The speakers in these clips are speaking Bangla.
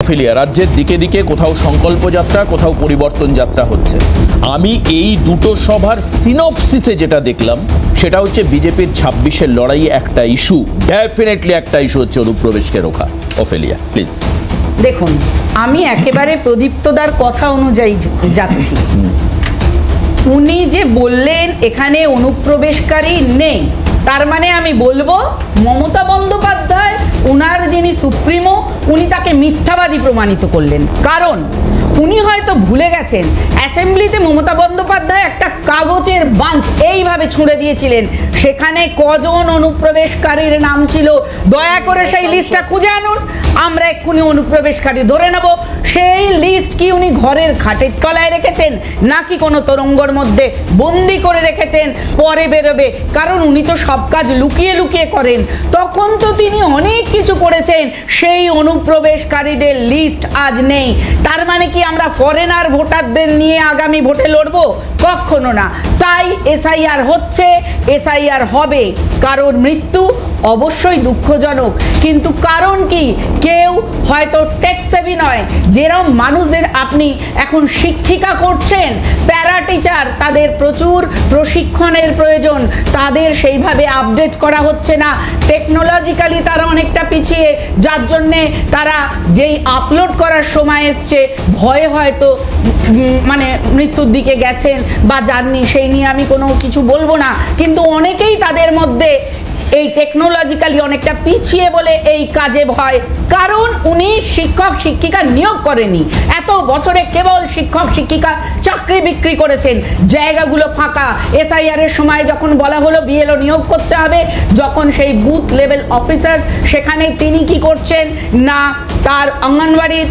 অফেলিয়া, রাজ্যের দিকে দিকে কোথাও সংকল্প যাত্রা, কোথাও পরিবর্তন যাত্রা হচ্ছে। আমি এই দুটো সভার সিনপসিসে যেটা দেখলাম সেটা হচ্ছে বিজেপির 26-এর লড়াই একটা ইস্যু, ডেফিনেটলি একটা ইস্যু হচ্ছে অনুপ্রবেশকে রোখা। Ophelia please. দেখুন, আমি একেবারে প্রদীপ্তদার কথা অনুযায়ী যাচ্ছি। উনি যে বললেন এখানে অনুপ্রবেশকারী নেই, তার মানে আমি বলবো মমতা বন্দ্যোপাধ্যায় উনার যিনি সুপ্রিমো উনি তাকে মিথ্যাবাদী প্রমাণিত করলেন। কারণ উনি হয়তো ভুলে গেছেন অ্যাসেম্বলিতে মমতা বন্দ্যোপাধ্যায় একটা কাগজের বাঞ্চ এইভাবে ছুঁড়ে দিয়েছিলেন, সেখানে কজন অনুপ্রবেশকারীর নাম ছিল দয়া করে সেই লিস্টটা খুঁজে আনুন, আমরা এক্ষুনি অনুপ্রবেশকারী ধরে নেব। সেই লিস্ট কি উনি ঘরের খাটের তলায় রেখেছেন নাকি কোনো তরঙ্গর মধ্যে বন্দি করে রেখেছেন পরে বেরোবে? কারণ উনি তো সব কাজ লুকিয়ে লুকিয়ে করেন, তখন তো তিনি অনেক কিছু করেছেন। সেই অনুপ্রবেশকারীদের লিস্ট আজ নেই, তার মানে কি আমরা ফরেনার ভোটারদের নিয়ে আগামী ভোটে লড়বো? কখনো না। তাই এসআইআর হচ্ছে, এসআইআর হবে। কারণ মৃত্যু অবশ্যই দুঃখজনক, কিন্তু কারণ কি? কেউ হয়তো টেকসেভি নয়। যেরকম মানুষদের আপনি এখন শিক্ষিকা করছেন, প্যারা টিচার, তাদের প্রচুর প্রশিক্ষণের প্রয়োজন, তাদের সেইভাবে আপডেট করা হচ্ছে না। টেকনোলজিক্যালি তারা অনেকটা পিছিয়ে, যার জন্যে তারা যেই আপলোড করার সময় এসছে ভয়ে হয়তো মানে মৃত্যুর দিকে গেছেন বা যাননি, সেই নিয়ে আমি কোনো কিছু বলবো না। কিন্তু অনেকেই তাদের মধ্যে এই টেকনোলজিক্যালি অনেকটা পিছিয়ে বলে এই কাজে ভয়। কারণ উনি শিক্ষক শিক্ষিকা নিয়োগ করেনি, এত বছরে কেবল শিক্ষক শিক্ষিকা চাকরি বিক্রি করেছেন, জায়গাগুলো ফাঁকা। এসআইআর এর সময় যখন বলা হলো বিএলও নিয়োগ করতে হবে, যখন সেই বুথ লেভেল অফিসার, সেখানে তিনি কি করছেন না তার অঙ্গনওয়াড়ির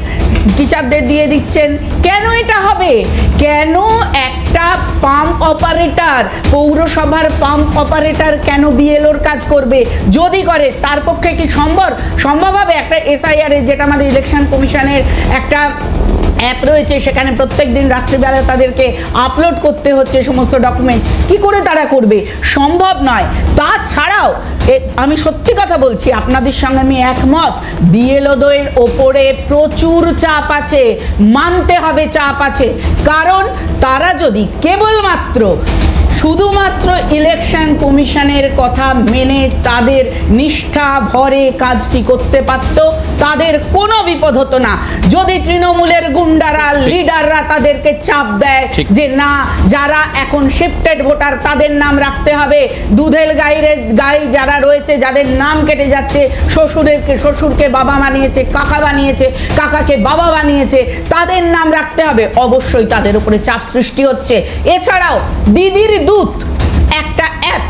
টিচারদের দিয়ে দিচ্ছেন। কেন এটা হবে? কেন একটা পাম্প অপারেটর, পৌরসভার পাম্প অপারেটর কেন বিএলওর কাজ করবে? যদি করে তার পক্ষে কি সম্ভব হবে? একটা এসআইআর এর, যেটা আমাদের ইলেকশন কমিশনের একটা অ্যাপ রয়েছে, সেখানে প্রত্যেক দিন রাত্রিবেলা তাদেরকে আপলোড করতে হচ্ছে সমস্ত ডকুমেন্ট, কি করে তারা করবে? সম্ভব নয়। তাছাড়াও আমি সত্যি কথা বলছি, আপনাদের সঙ্গে আমি একমত, বিএলওদের ওপরে প্রচুর চাপ আছে, মানতে হবে চাপ আছে। কারণ তারা যদি কেবলমাত্র শুধুমাত্র ইলেকশন কমিশনের কথা মেনে তাদের নিষ্ঠা ভরে কাজটি করতে পারত, তাদের কোনো বিপদ হতো না। যদি তৃণমূলের গুন্ডারা, লিডাররা তাদেরকে চাপ দেয় যে না, যারা এখন শিফটেড ভোটার তাদের নাম রাখতে হবে, দুধের গাই যারা রয়েছে, যাদের নাম কেটে যাচ্ছে, শ্বশুরকে বাবা বানিয়েছে, কাকা বানিয়েছে, কাকাকে বাবা বানিয়েছে, তাদের নাম রাখতে হবে, অবশ্যই তাদের উপরে চাপ সৃষ্টি হচ্ছে। এছাড়াও দিদির দূত একটা অ্যাপ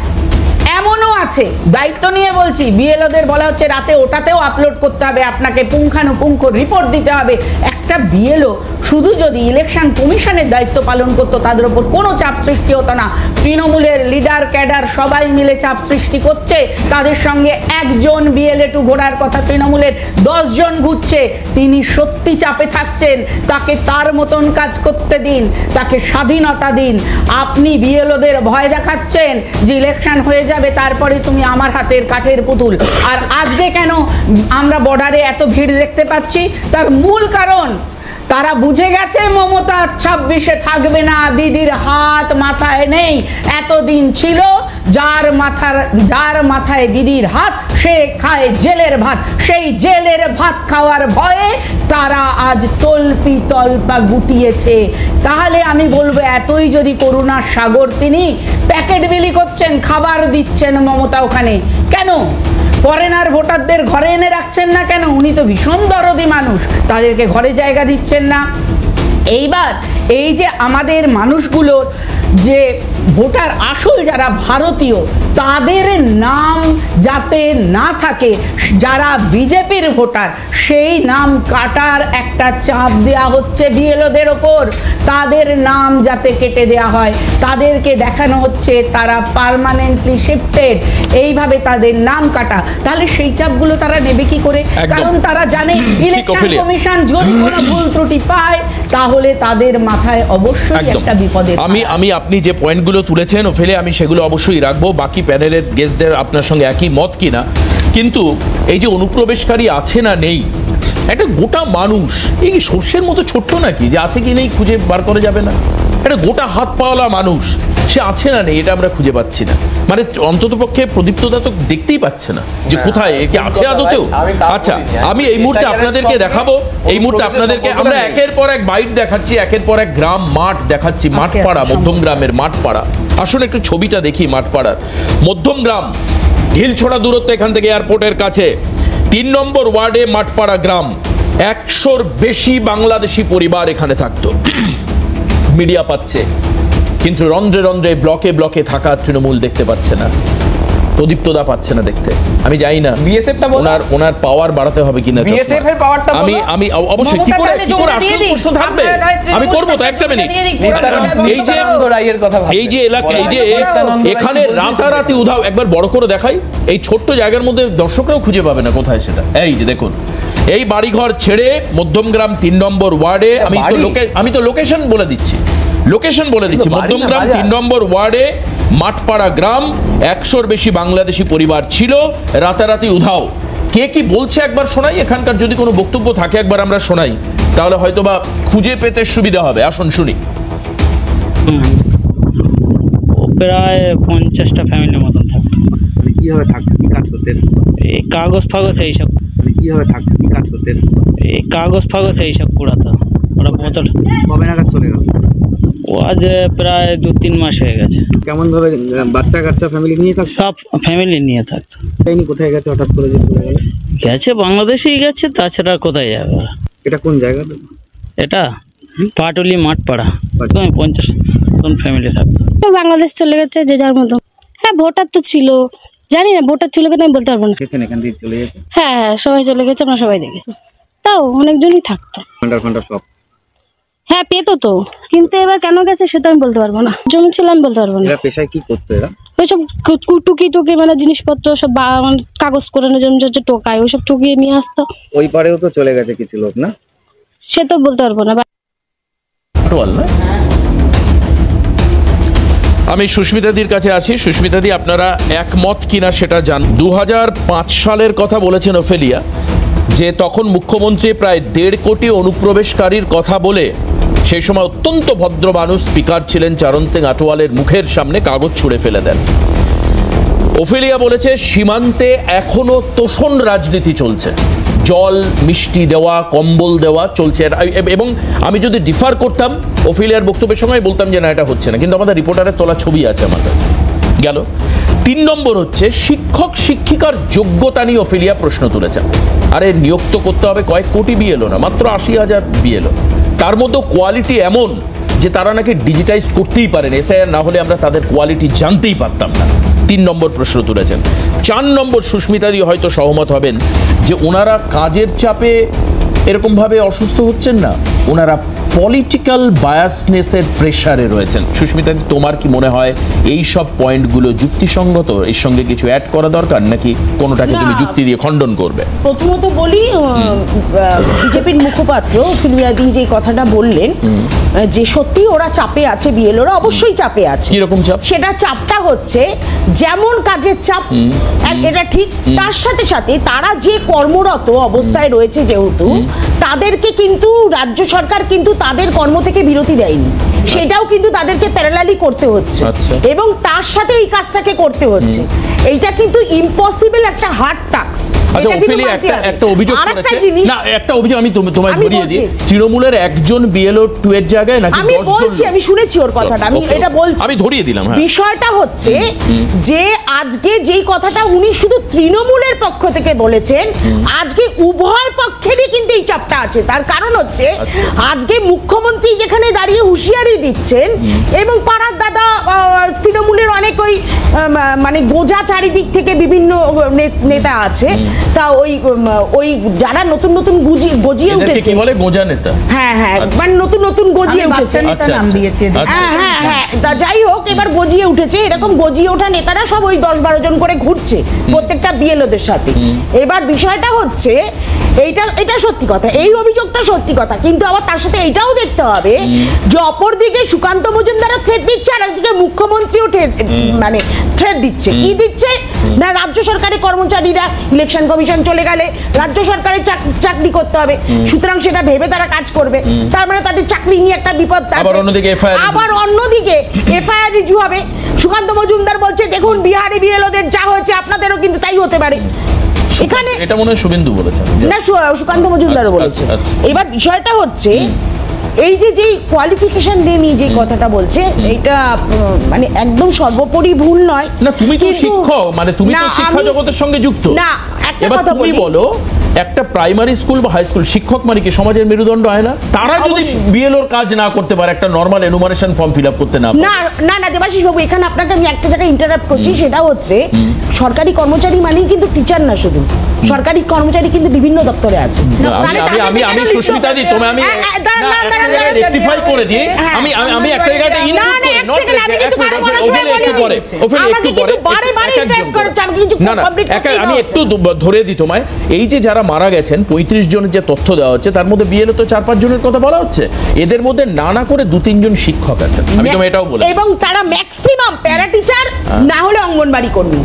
এমনও আছে, দায়িত্ব নিয়ে বলছি, বিএলওদের বলা হচ্ছে রাতে ওটাতেও আপলোড করতে হবে, আপনাকে পুঙ্খানুপুঙ্খ রিপোর্ট দিতে হবে। একটা বিএলও শুধু যদি ইলেকশন কমিশনের দায়িত্ব পালন করতো, তাদের উপর কোনো চাপ সৃষ্টি হতো না। তৃণমূলের লিডার ক্যাডার সবাই মিলে চাপ সৃষ্টি করছে, তাদের সঙ্গে একজন বিএলএ ঘোরার কথা তৃণমূলের 10 জন ঘুরছে, তিনি সত্যি চাপে থাকছেন। তাকে তার মতন কাজ করতে দিন, তাকে স্বাধীনতা দিন। আপনি বিএলওদের ভয় দেখাচ্ছেন যে ইলেকশন হয়ে যাবে, তারপরে তুমি আমার হাতের কাঠের পুতুল। আর আজকে কেন আমরা বর্ডারে এত ভিড় দেখতে পাচ্ছি? তার মূল কারণ তারা বুঝে গেছে মমতা 26-এ থাকবে না, দিদির হাত মাথায় নেই। এতদিন ছিল যার মাথায় দিদির হাত, সে খায় জেলের ভাত। সেই জেলের ভাত খাওয়ার ভয়ে তারা আজ তল্পা গুটিয়েছে। তাহলে আমি বলবো, এতই যদি করুণার সাগর তিনি, প্যাকেট বিলি করছেন, খাবার দিচ্ছেন মমতা ওখানে, কেন ফরেনার ভোটারদের ঘরে এনে রাখছেন না? কেন? উনি তো ভীষণ দরদি মানুষ, তাদেরকে ঘরে জায়গা দিচ্ছেন না। এইবার এই যে আমাদের মানুষগুলোর যে ভোটার আসল যারা ভারতীয়, তাদের নাম যাতে না থাকে, যারা বিজেপির ভোটার সেই নাম কাটার একটা চাপ দেওয়া হচ্ছে বিএলওদের ওপর। তাদের নাম যাতে কেটে দেওয়া হয়, তাদেরকে দেখানো হচ্ছে তারা পার্মানেন্টলি শিফটেড, এইভাবে তাদের নাম কাটা। তাহলে সেই চাপগুলো তারা নেবে কি করে? কারণ তারা জানে ইলেকশন কমিশন যদি কোনো ভুল ত্রুটি পায়, তাহলে তাদের মাথায় অবশ্যই একটা বিপদের। আমি আপনি যে পয়েন্টগুলো তুলেছেন ওফেলে, আমি সেগুলো অবশ্যই রাখবো। বাকি প্যানেলের গেস্টদের আপনার সঙ্গে একই মত কিনা, কিন্তু এই যে অনুপ্রবেশকারী আছে না নেই, একটা গোটা মানুষ, এই কি সর্ষের মতো ছোট্ট নাকি যে আছে কি নেই খুঁজে বার করা যাবে না? একটা গোটা হাত পাওয়ালা মানুষ, সে আছে না নেই এটা আমরা খুঁজে পাচ্ছি না। মানে অন্তত পক্ষে প্রদীপ্তদা তো দেখতেই পাচ্ছে না যে কোথায় কি আছে আদতেও। আচ্ছা, আমি এই মুহূর্তে আপনাদেরকে দেখাবো, এই মুহূর্তে আপনাদেরকে আমরা একের পর এক বাইট দেখাচ্ছি, একের পর এক গ্রাম মাঠ দেখাচ্ছি। মাঠপাড়া, মধ্যম গ্রামের মাঠপাড়া, আসুন একটু ছবিটা দেখি মাঠপাড়ার। মধ্যম গ্রাম, ঢিলছোড়া দূরত্ব এখান থেকে এয়ারপোর্টের কাছে। 3 নম্বর ওয়ার্ডে মাঠপাড়া গ্রাম, 100-র বেশি বাংলাদেশি পরিবার এখানে থাকতো। মিডিয়া পাচ্ছে, কিন্তু রন্ধ্রে রন্ধ্রে ব্লকে ব্লকে থাকা তৃণমূল দেখতে পাচ্ছে না, প্রদীপ্তদা পাচ্ছে না দেখতে। আমি জানি না বিএসএফটা ওনার পাওয়ার বাড়াতে হবে কিনা। বিএসএফ এর পাওয়ারটা আমি অবশ্যই কি করে আসলে প্রশ্ন থাকবে, আমি করবো তো, একটা মিনিট। এই যে এলাকা, এই যে এখানে রাতারাতি উধাও, একবার বড় করে দেখাই, এই ছোট্ট জায়গার মধ্যে দর্শকরাও খুঁজে পাবে না কোথায় সেটা। এই যে দেখুন, এই বাড়িঘর ছেড়ে মধ্যমগ্রাম 3 নম্বর ওয়ার্ডে, আমি তো লোকেশন বলে দিচ্ছি, মধ্যমগ্রাম 3 নম্বর ওয়ার্ডে মাঠপাড়া গ্রাম, 100-র বেশি বাংলাদেশি পরিবার ছিল, রাতারাতি উধাও। কে কি বলছে একবার শোনাই, এখানকার যদি কোনো বক্তব্য থাকে একবার আমরা শোনাই, তাহলে হয়তোবা খুঁজে পেতে সুবিধা হবে। আসুন শুনি। প্রায় 50টা ফ্যামিলির মতন থাকতো। কিভাবে থাকতো, কি কাজ করতেন? এই কাগজ ফাগজ এইসব, কিভাবে থাকতো, কি কাজ করতেন? এই কাগজ ফাগজ এইসব কুড়াতো। ওরা বোতল কবে নাগাদ চলে গেল? ও আজ প্রায় 2-3 মাস হয়ে গেছে। কেমন ভাবে বাচ্চা কাচ্চা ফ্যামিলি নিয়ে থাকতো? সব ফ্যামিলি নিয়ে থাকতো। কোথায় গেছে হঠাৎ করে যে চলে গেল? গেছে বাংলাদেশেই গেছে, তাছাড়া কোথায় যাবে? এটা কোন জায়গা? এটা পাটুলি মাঠপাড়া, 50 জন ফ্যামিলি থাকতো। বাংলাদেশ চলে গেছে যে যার মতো। হ্যাঁ, ভোটার তো ছিল, জানি না ভোটার ছিল কিনা আমি বলতে পারবো না। এখান থেকে চলে গেছে? হ্যাঁ, সবাই চলে গেছে, আমরা সবাই দেখেছি। তাও অনেকজনই থাকতো। ফান্ডার সব হ্যাঁ, পেতো তো, কিন্তু এবার কেন গেছে সেটা আমি বলতে পারবো না। জমি ছিল আমি বলতে পারবো না। এরা পেশায় কি করতো? এরা ওইসব টুকি মানে জিনিসপত্র সব কাগজ করে টোকায়, ওইসব টুকিয়ে নিয়ে আসতো। ওই পারেও তো চলে গেছে কিছু লোক, না? সে তো বলতে পারবো না। আমি সুস্মিতাদির কাছে আছি। সুস্মিতাদি, আপনারা একমত কিনা সেটা জান। 2005 সালের কথা বলেছেন ওফেলিয়া, যে তখন মুখ্যমন্ত্রী প্রায় 1.5 কোটি অনুপ্রবেশকারীর কথা বলে, সেই সময় অত্যন্ত ভদ্র মানুষ স্পিকার ছিলেন চরণ সিং আটোয়ালের মুখের সামনে কাগজ ছুঁড়ে ফেলে দেন। ওফেলিয়া বলেছে সীমান্তে এখনো তোষণ রাজনীতি চলছে, জল মিষ্টি দেওয়া, কম্বল দেওয়া চলছে। এবং আমি যদি ডিফার করতাম ওফেলিয়ার বক্তব্যের সময় বলতাম যে না, এটা হচ্ছে না, কিন্তু আমাদের রিপোর্টারের তোলা ছবি আছে আমার কাছে। গেল 3 নম্বর হচ্ছে শিক্ষক শিক্ষিকার যোগ্যতা নিয়ে ওফেলিয়া প্রশ্ন তুলেছেন। আরে নিয়োগ তো করতে হবে কয়েক কোটি বিএলও না, মাত্র 80,000 বিএলও। তার মধ্যে কোয়ালিটি এমন যে তারা নাকি ডিজিটাইজ করতেই পারেন, এসআইআর না হলে আমরা তাদের কোয়ালিটি জানতেই পারতাম না। 3 নম্বর প্রশ্ন তুলেছেন। 4 নম্বর, সুস্মিতাদি হয়তো সহমত হবেন যে ওনারা কাজের চাপে এরকমভাবে অসুস্থ হচ্ছেন না, ওনারা পলিটিক্যাল বায়াসনেসের প্রেসারে রয়েছেন। সুস্মিতাদি, তোমার কি মনে হয় এই সব পয়েন্টগুলো যুক্তিসঙ্গত? এর সঙ্গে কিছু অ্যাড করা দরকার, নাকি কোনোটাকে তুমি যুক্তি দিয়ে খণ্ডন করবে? প্রথমত বলি, বিজেপির মুখপাত্র ফিলিয়াদি যে কথাটা বললেন যে সত্যি ওরা চাপে আছে, বিএলওরা অবশ্যই চাপে আছে। কিরকম চাপ? সেটা চাপটা হচ্ছে যেমন কাজের চাপ, এটা ঠিক, তার সাথে সাথে তারা যে কর্মরত অবস্থায় রয়েছে, যেহেতু তাদেরকে কিন্তু রাজ্য সরকার কিন্তু তাদের কর্ম থেকে বিরতি দেয়নি, সেটাও কিন্তু তাদেরকে প্যারালালি করতে হচ্ছে, এবং তার সাথে এই কাজটাকে করতে হচ্ছে। এইটা কিন্তু ইম্পসিবল, একটা হার্ড টাস্ক। আচ্ছা, ওফেলিয়া একটা অভিযোগ করেছে, না একটা অভিযোগ আমি তোমায় ধরিয়ে দিই, তৃণমূলের একজন বিএলও 2 এর জায়গায় নাকি 10 জন। আমি বলছি, আমি শুনেছি ওর কথাটা, আমি এটা বলছি, আমি ধরিয়ে দিলাম। বিষয়টা হচ্ছে যে আজকে যেই কথাটা উনি শুধু তৃণমূলের পক্ষ থেকে বলেছেন, আজকে উভয় পক্ষেরই কিন্তু এই চাপটা আছে। তার কারণ হচ্ছে আজকে মুখ্যমন্ত্রী যেখানে দাঁড়িয়ে হুঁশিয়ারি দিচ্ছেন, এবং পাড়ার দাদা তৃণমূলের অনেক ওই মানে গোজা চারিদিক থেকে বিভিন্ন নেতা আছে, তা ওই যারা নতুন নতুন গজিয়ে উঠেছে, বলে গোজা নেতা, হ্যাঁ হ্যাঁ, মানে নতুন গজিয়ে উঠেছে, নাম দিয়েছে, হ্যাঁ হ্যাঁ হ্যাঁ, তা যাই হোক, এবার গজিয়ে উঠেছে, এরকম গজিয়ে ওঠা নেতারা সব ওই 10-12 জন করে ঘুরছে প্রত্যেকটা বিএলওদের সাথে। এবার বিষয়টা হচ্ছে এটা সত্যি কথা, এই অভিযোগটা সত্যি কথা, কিন্তু আবার তার সাথে এটাও দেখতে হবে যে অপর অন্যদিকে সুকান্ত মজুমদারও থ্রেট দিচ্ছে, আর একদিকে মুখ্যমন্ত্রীও মানে থ্রেট দিচ্ছে। কি দিচ্ছে না, রাজ্য সরকারের কর্মচারীরা ইলেকশন কমিশন চলে গেলে রাজ্য সরকারের চাকরি করতে হবে, সুতরাং সেটা ভেবে তারা কাজ করবে, তার মানে তাদের চাকরি নিয়ে একটা বিপদ আছে। আবার অন্যদিকে এফআইআর রিজু হবে। সুকান্ত মজুমদার বলছে দেখুন বিহারি বিএলওদের যা হয়েছে আপনাদেরও কিন্তু তাই হতে পারে। এখানে এটা মনে হয় শুভেন্দু বলেছেন না, সুকান্ত মজুমদারও বলেছে। এবার বিষয়টা হচ্ছে এই যে যেই কোয়ালিফিকেশন নিয়ে যে কথাটা বলছে, এইটা মানে একদম সর্বোপরি ভুল নয়। না তুমি তো শিক্ষক, মানে তুমি তো শিক্ষা জগতের সঙ্গে যুক্ত। না, একটা এবার কথা তুমি বলো, একটা প্রাইমারি স্কুল বা হাই স্কুল শিক্ষক মানে কি সমাজের মেরুদণ্ড হয় না? তারা যদি বিএলওর কাজ না করতে পারে, একটা normal enumeration form fill up করতে না না দেবাশিস বাবু, এখানে আপনাকে আমি একটা জায়গায় ইন্টারাপ্ট করছি। সেটা হচ্ছে সরকারি কর্মচারী মানেই কিন্তু টিচার না, শুধু সরকারি কর্মচারী কিন্তু বিভিন্ন দপ্তরে আছে। আমি সুস্মিতা দি, তুমি আমি রেকটিফাই করে দিই। আমি একটা জায়গাটা আমি একটু ধরে দিই তোমায়। এই যে যারা মারা গেছেন 35 জনের যে তথ্য দেওয়া হচ্ছে, তার মধ্যে বিএলও তো 4-5 জনের কথা বলা হচ্ছে। এদের মধ্যে না করে 2-3 জন শিক্ষক আছেন, আমি তোমায় এটাও বলি, এবং তারা ম্যাক্সিমাম প্যারা টিচার না হলে অঙ্গনবাড়ি কর্মী।